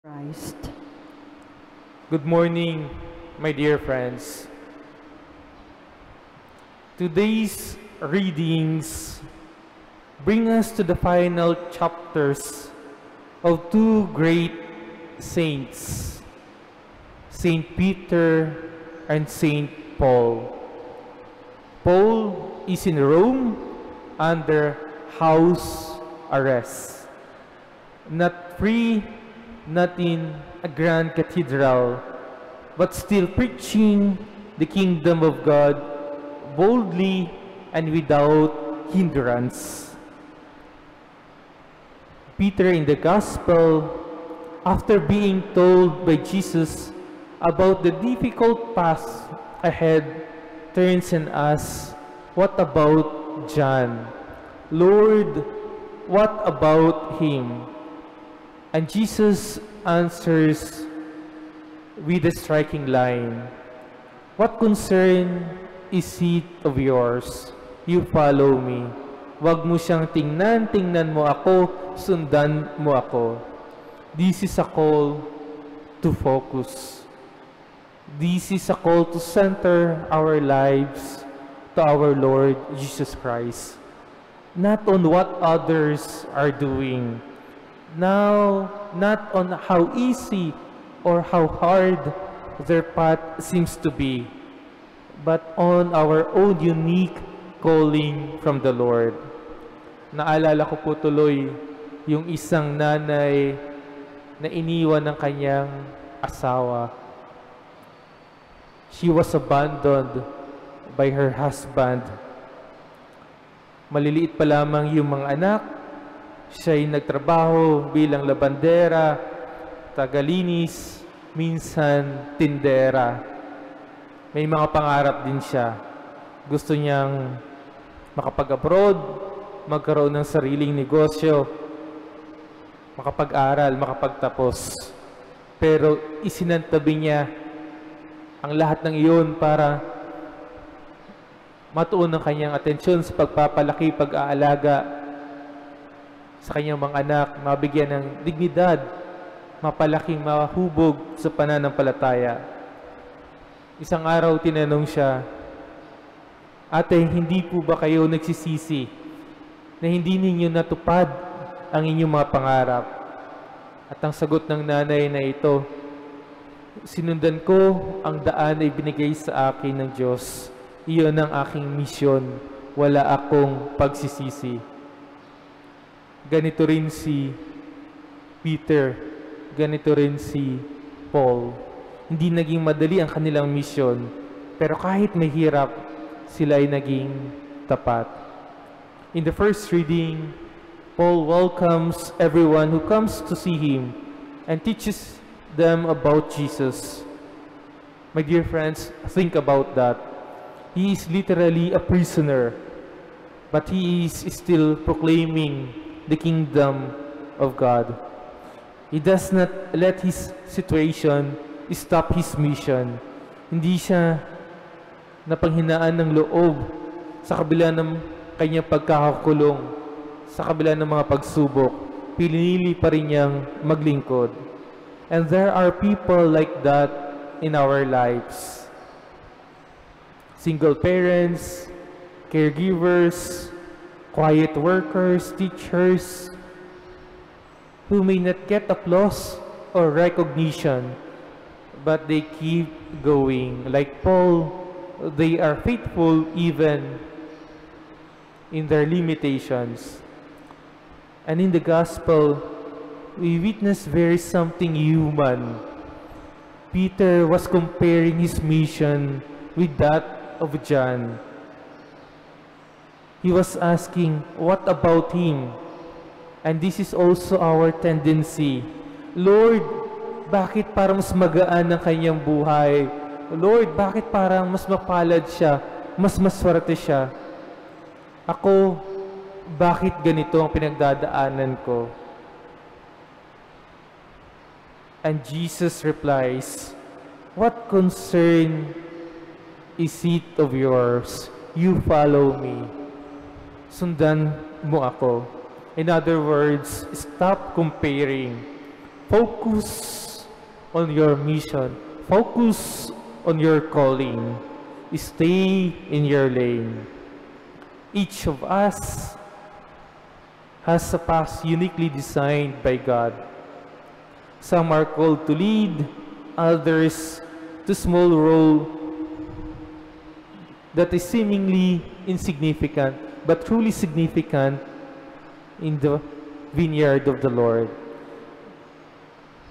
Christ. Good morning, my dear friends. Today's readings bring us to the final chapters of two great saints, Saint Peter and Saint Paul. Paul is in Rome under house arrest, not free, not in a grand cathedral, but still preaching the kingdom of God boldly and without hindrance. Peter in the Gospel, after being told by Jesus about the difficult path ahead, turns and asks, "What about John? Lord, what about him?" And Jesus answers with a striking line, "What concern is it of yours? You follow me. Wag mo siyang tingnan, tingnan mo ako, sundan mo ako." This is a call to focus. This is a call to center our lives to our Lord Jesus Christ, not on what others are doing, now not on how easy or how hard their path seems to be, but on our own unique calling from the Lord. Naalala ko po tuloy yung isang nanay na iniwan ng kanyang asawa. She was abandoned by her husband. Maliliit pa lamang yung mga anak. Siya'y nagtrabaho bilang labandera, tagalinis, minsan tindera. May mga pangarap din siya. Gusto niyang makapag-abroad, magkaroon ng sariling negosyo, makapag-aral, makapagtapos. Pero isinantabi niya ang lahat ng iyon para matuon ang kanyang atensyon sa pagpapalaki, pag-aalaga sa kanyang mga anak, mabigyan ng dignidad, mapalaking mahubog sa pananampalataya. Isang araw tinanong siya, "Ate, hindi po ba kayo nagsisisi na hindi ninyo natupad ang inyong mga pangarap?" At ang sagot ng nanay na ito, "Sinundan ko ang daan na ibinigay sa akin ng Diyos. Iyon ang aking misyon. Wala akong pagsisisi." Ganito rin si Peter, ganito rin si Paul. Hindi naging madali ang kanilang misyon, pero kahit mahirap, sila ay naging tapat. In the first reading, Paul welcomes everyone who comes to see him and teaches them about Jesus. My dear friends, think about that. He is literally a prisoner, but he is still proclaiming the kingdom of God. He does not let his situation stop his mission. Hindi siya napanghinaan ng loob sa kabila ng kanyang pagkakakulong, sa kabila ng mga pagsubok. Pinili pa rin niyang maglingkod. And there are people like that in our lives. Single parents, caregivers, quiet workers, teachers, who may not get applause or recognition, but they keep going. Like Paul, they are faithful even in their limitations. And in the gospel, we witness very something human. Peter was comparing his mission with that of John. He was asking, "What about him?" And this is also our tendency. "Lord, bakit parang mas magaan ang kanyang buhay? Lord, bakit parang mas mapalad siya, mas maswerte siya? Ako, bakit ganito ang pinagdadaanan ko?" And Jesus replies, "What concern is it of yours? You follow me. Sundan mo ako." In other words, stop comparing. Focus on your mission. Focus on your calling. Stay in your lane. Each of us has a path uniquely designed by God. Some are called to lead, others to small role that is seemingly insignificant, but truly significant in the vineyard of the Lord.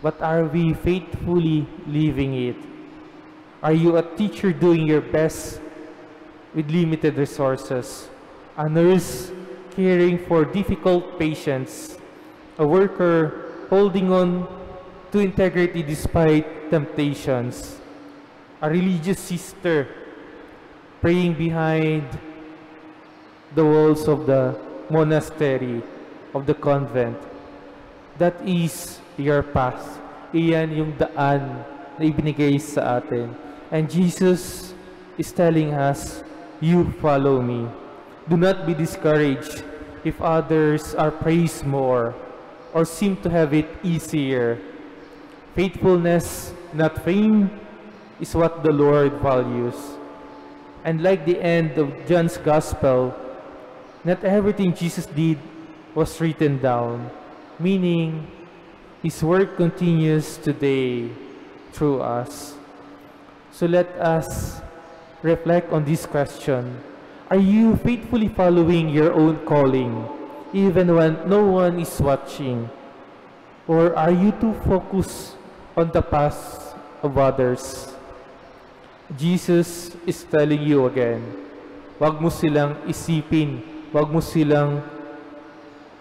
But are we faithfully living it? Are you a teacher doing your best with limited resources? A nurse caring for difficult patients? A worker holding on to integrity despite temptations? A religious sister praying behind the walls of the monastery, of the convent? That is your path. Iyan yung daan na ibinigay sa atin. And Jesus is telling us, you follow me. Do not be discouraged if others are praised more or seem to have it easier. Faithfulness, not fame, is what the Lord values. And like the end of John's Gospel, not everything Jesus did was written down, meaning His work continues today through us. So let us reflect on this question. Are you faithfully following your own calling, even when no one is watching? Or are you too focused on the path of others? Jesus is telling you again, wag mo silang isipin, wag mo silang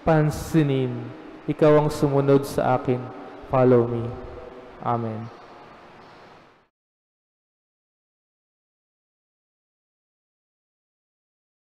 pansinin. Ikaw ang sumunod sa akin. Follow me. Amen.